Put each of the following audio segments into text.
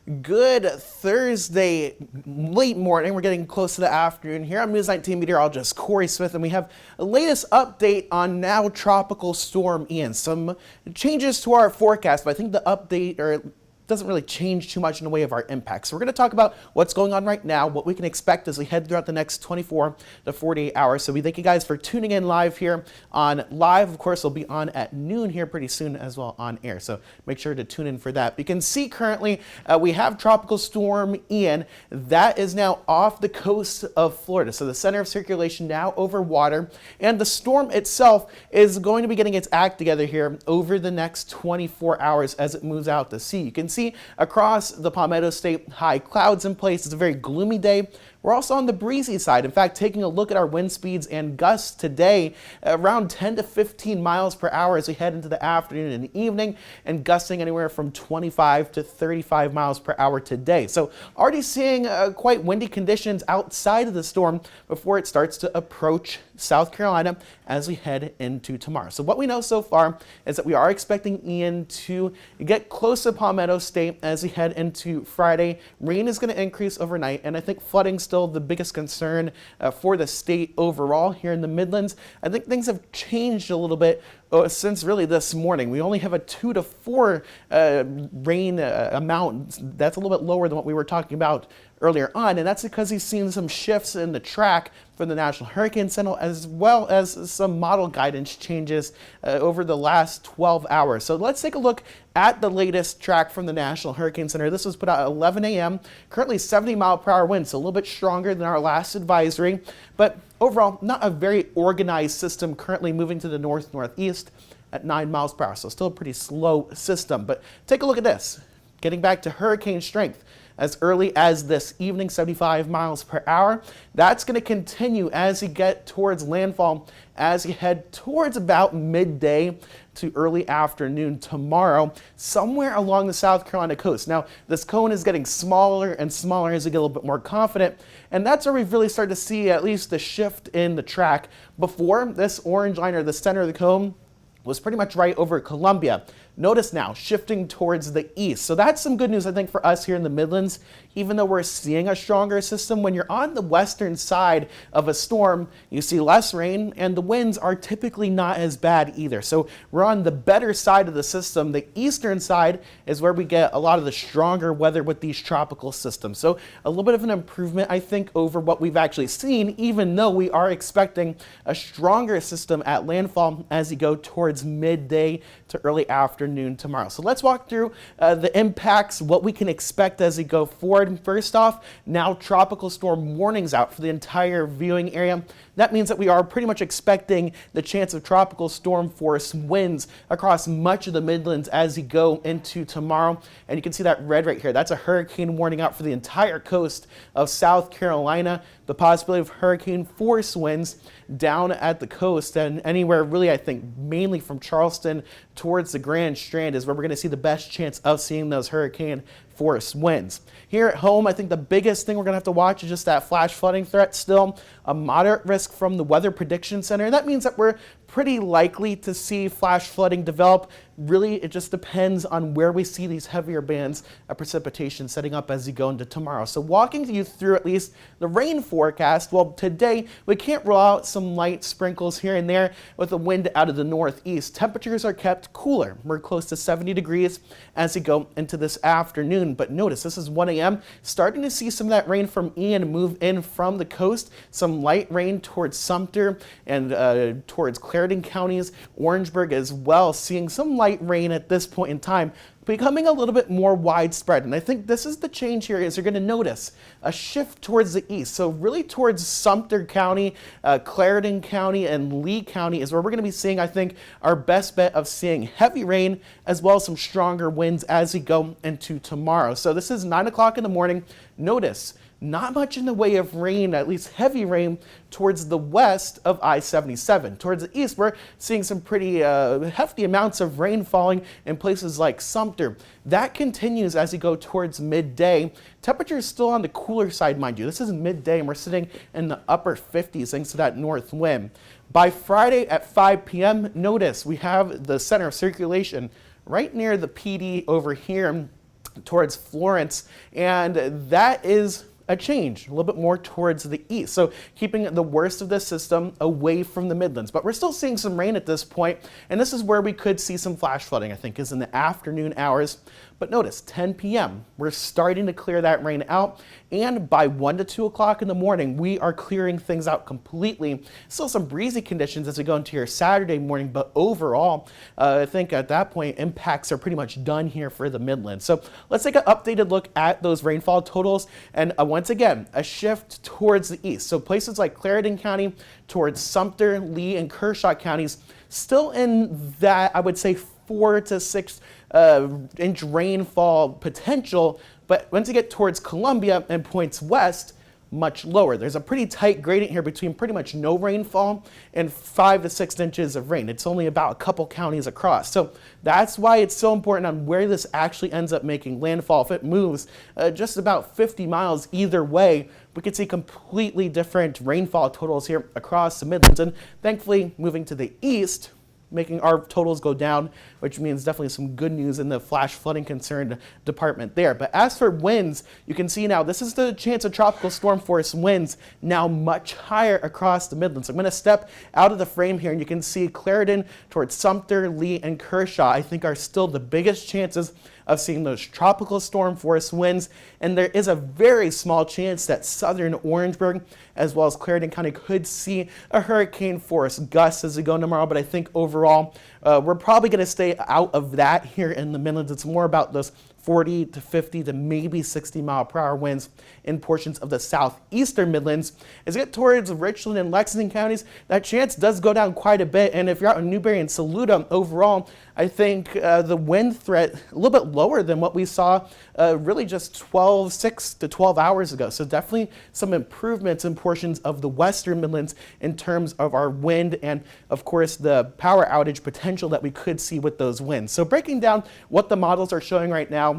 Good Thursday late morning. We're getting close to the afternoon here. I'm News 19 meteorologist Corey Smith, and we have a latest update on now Tropical Storm Ian. Some changes to our forecast, but I think the update doesn't really change too much in the way of our impacts. So we're going to talk about what's going on right now, what we can expect as we head throughout the next 24 to 48 hours. So we thank you guys for tuning in live here on live. Of course, we'll be on at noon here pretty soon as well on air. So make sure to tune in for that. You can see currently we have Tropical Storm Ian. That is now off the coast of Florida. So the center of circulation now over water, and the storm itself is going to be getting its act together here over the next 24 hours as it moves out to sea. You can see across the Palmetto State, high clouds in place. It's a very gloomy day. We're also on the breezy side. In fact, taking a look at our wind speeds and gusts today, around 10 to 15 miles per hour as we head into the afternoon and the evening, and gusting anywhere from 25 to 35 miles per hour today. So already seeing quite windy conditions outside of the storm before it starts to approach South Carolina as we head into tomorrow. So what we know so far is that we are expecting Ian to get close to Palmetto State as we head into Friday. Rain is going to increase overnight, and I think flooding still the biggest concern for the state overall here in the Midlands. I think things have changed a little bit since really this morning. We only have a 2 to 4 rain amount. That's a little bit lower than what we were talking about earlier on, and that's because he's seen some shifts in the track from the National Hurricane Center, as well as some model guidance changes over the last 12 hours. So let's take a look at the latest track from the National Hurricane Center. This was put out at 11 a.m. Currently 70-mile-per-hour winds, so a little bit stronger than our last advisory, but overall not a very organized system, currently moving to the north-northeast at 9 miles per hour. So still a pretty slow system, but take a look at this. Getting back to hurricane strength as early as this evening, 75 miles per hour. That's going to continue as you get towards landfall, as you head towards about midday to early afternoon tomorrow, somewhere along the South Carolina coast. Now, this cone is getting smaller and smaller as we get a little bit more confident, and that's where we've really started to see at least the shift in the track. Before, this orange line, or the center of the cone, was pretty much right over Columbia. Notice now, shifting towards the east. So that's some good news, I think, for us here in the Midlands. Even though we're seeing a stronger system, when you're on the western side of a storm, you see less rain, and the winds are typically not as bad either. So we're on the better side of the system. The eastern side is where we get a lot of the stronger weather with these tropical systems. So a little bit of an improvement, I think, over what we've actually seen, even though we are expecting a stronger system at landfall as you go towards midday to early afternoon tomorrow. So let's walk through the impacts, what we can expect as we go forward. First off, now tropical storm warnings out for the entire viewing area. That means that we are pretty much expecting the chance of tropical storm force winds across much of the Midlands as you go into tomorrow. And you can see that red right here. That's a hurricane warning out for the entire coast of South Carolina. The possibility of hurricane force winds down at the coast, and anywhere really, I think, mainly from Charleston towards the Grand Strand is where we're going to see the best chance of seeing those hurricane force winds. Here at home, I think the biggest thing we're going to have to watch is just that flash flooding threat still. A moderate risk from the Weather Prediction Center. That means that we're pretty likely to see flash flooding develop. Really, it just depends on where we see these heavier bands of precipitation setting up as you go into tomorrow. So walking you through at least the rain forecast, well, today we can't rule out some light sprinkles here and there with the wind out of the northeast. Temperatures are kept cooler. We're close to 70 degrees as you go into this afternoon. But notice, this is 1 a.m. Starting to see some of that rain from Ian move in from the coast. Some light rain towards Sumter and towards Clarendon counties, Orangeburg as well, seeing some light rain at this point in time, becoming a little bit more widespread. And I think this is the change here, is you're going to notice a shift towards the east. So really towards Sumter County, Clarendon County, and Lee County is where we're going to be seeing, I think, our best bet of seeing heavy rain as well as some stronger winds as we go into tomorrow. So this is 9 o'clock in the morning. Notice not much in the way of rain, at least heavy rain, towards the west of I-77. Towards the east, we're seeing some pretty hefty amounts of rain falling in places like Sumter. That continues as you go towards midday. Temperature is still on the cooler side, mind you. This is midday, and we're sitting in the upper 50s thanks to that north wind. By Friday at 5 p.m., notice we have the center of circulation right near the PD over here towards Florence, and that is a change, a little bit more towards the east. So keeping the worst of the system away from the Midlands. But we're still seeing some rain at this point, and this is where we could see some flash flooding, I think, is in the afternoon hours. But notice, 10 p.m., we're starting to clear that rain out, and by 1 to 2 o'clock in the morning, we are clearing things out completely. Still some breezy conditions as we go into your Saturday morning, but overall, I think at that point, impacts are pretty much done here for the Midlands. So let's take an updated look at those rainfall totals, and once again, a shift towards the east. So places like Clarendon County, towards Sumter, Lee, and Kershaw counties, still in that, I would say, 4 to 6 inch rainfall potential, but once you get towards Columbia and points west, much lower. There's a pretty tight gradient here between pretty much no rainfall and 5 to 6 inches of rain. It's only about a couple counties across. So that's why it's so important on where this actually ends up making landfall. If it moves just about 50 miles either way, we could see completely different rainfall totals here across the Midlands. And thankfully, moving to the east, making our totals go down, which means definitely some good news in the flash flooding concerned department there. But as for winds, you can see now this is the chance of tropical storm force winds now much higher across the Midlands. I'm going to step out of the frame here, and you can see Clarendon towards Sumter, Lee, and Kershaw, I think, are still the biggest chances of seeing those tropical storm force winds, and there is a very small chance that southern Orangeburg as well as Clarendon County could see a hurricane force gusts as we go tomorrow, but I think overall we're probably going to stay out of that here in the Midlands. It's more about those 40 to 50 to maybe 60 mile per hour winds in portions of the southeastern Midlands. As you get towards Richland and Lexington counties, that chance does go down quite a bit. And if you're out in Newberry and Saluda, overall, I think the wind threat a little bit lower than what we saw really just 6 to 12 hours ago. So definitely some improvements in portions of the western Midlands in terms of our wind and, of course, the power outage potential that we could see with those winds. So breaking down what the models are showing right now,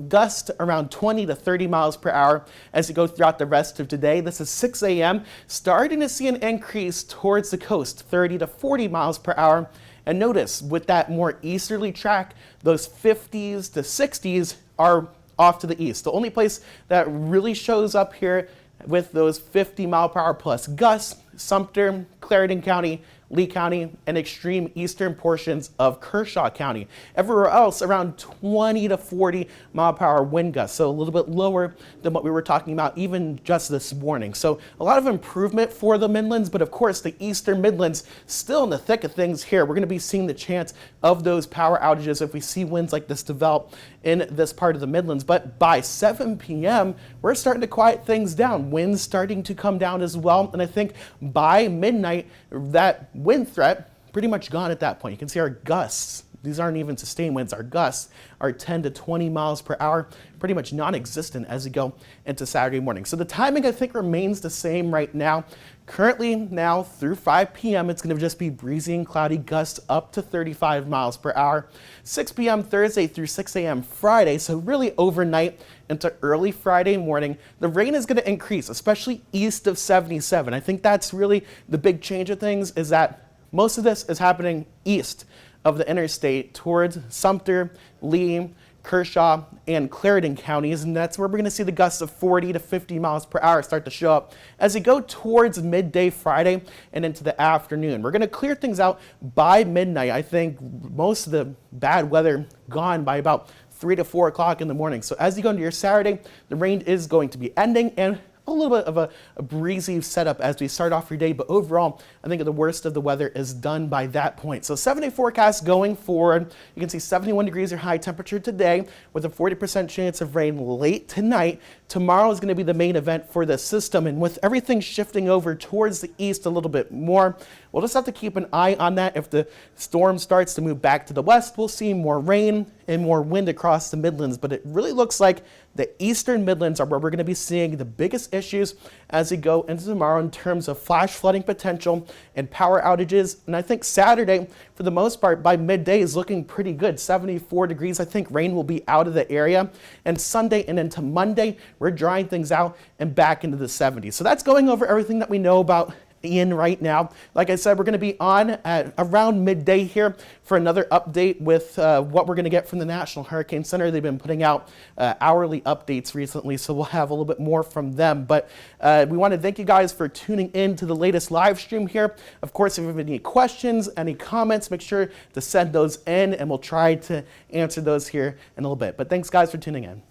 gusts around 20 to 30 miles per hour as you go throughout the rest of today. This is 6 a.m. Starting to see an increase towards the coast, 30 to 40 miles per hour. And notice with that more easterly track, those 50s to 60s are off to the east. The only place that really shows up here with those 50 mile per hour plus gusts, Sumter, Clarendon County, Lee County, and extreme eastern portions of Kershaw County. Everywhere else around 20 to 40 mile per hour wind gusts, so a little bit lower than what we were talking about even just this morning. So a lot of improvement for the Midlands, but of course the eastern Midlands still in the thick of things here. We're going to be seeing the chance of those power outages if we see winds like this develop in this part of the Midlands. But by 7 p.m., we're starting to quiet things down. Winds starting to come down as well, and I think by midnight, that wind threat pretty much gone at that point. You can see our gusts. These aren't even sustained winds. Our gusts are 10 to 20 miles per hour, pretty much non-existent as we go into Saturday morning. So the timing, I think, remains the same right now. Currently now through 5 p.m., it's going to just be breezy and cloudy, gusts up to 35 miles per hour. 6 p.m. Thursday through 6 a.m. Friday, so really overnight into early Friday morning, the rain is going to increase, especially east of 77. I think that's really the big change of things, is that most of this is happening east of the interstate towards Sumter, Lee, Kershaw, and Clarendon counties, and that's where we're going to see the gusts of 40 to 50 miles per hour start to show up as we go towards midday Friday and into the afternoon. We're going to clear things out by midnight. I think most of the bad weather gone by about 3 to 4 o'clock in the morning. So as you go into your Saturday, the rain is going to be ending, and a little bit of a breezy setup as we start off your day, but overall, I think the worst of the weather is done by that point. So 7-day forecast going forward, you can see 71 degrees your high temperature today with a 40% chance of rain late tonight. Tomorrow is going to be the main event for the system, and with everything shifting over towards the east a little bit more, we'll just have to keep an eye on that. If the storm starts to move back to the west, we'll see more rain and more wind across the Midlands, but it really looks like the eastern Midlands are where we're going to be seeing the biggest issues as we go into tomorrow in terms of flash flooding potential and power outages. And I think Saturday, for the most part, by midday is looking pretty good. 74 degrees. I think rain will be out of the area. And Sunday and into Monday, we're drying things out and back into the 70s. So that's going over everything that we know about Ian right now. Like I said, we're going to be on at around midday here for another update with what we're going to get from the National Hurricane Center. They've been putting out hourly updates recently, so we'll have a little bit more from them. But we want to thank you guys for tuning in to the latest live stream here. Of course, if you have any questions, any comments, make sure to send those in, and we'll try to answer those here in a little bit. But thanks, guys, for tuning in.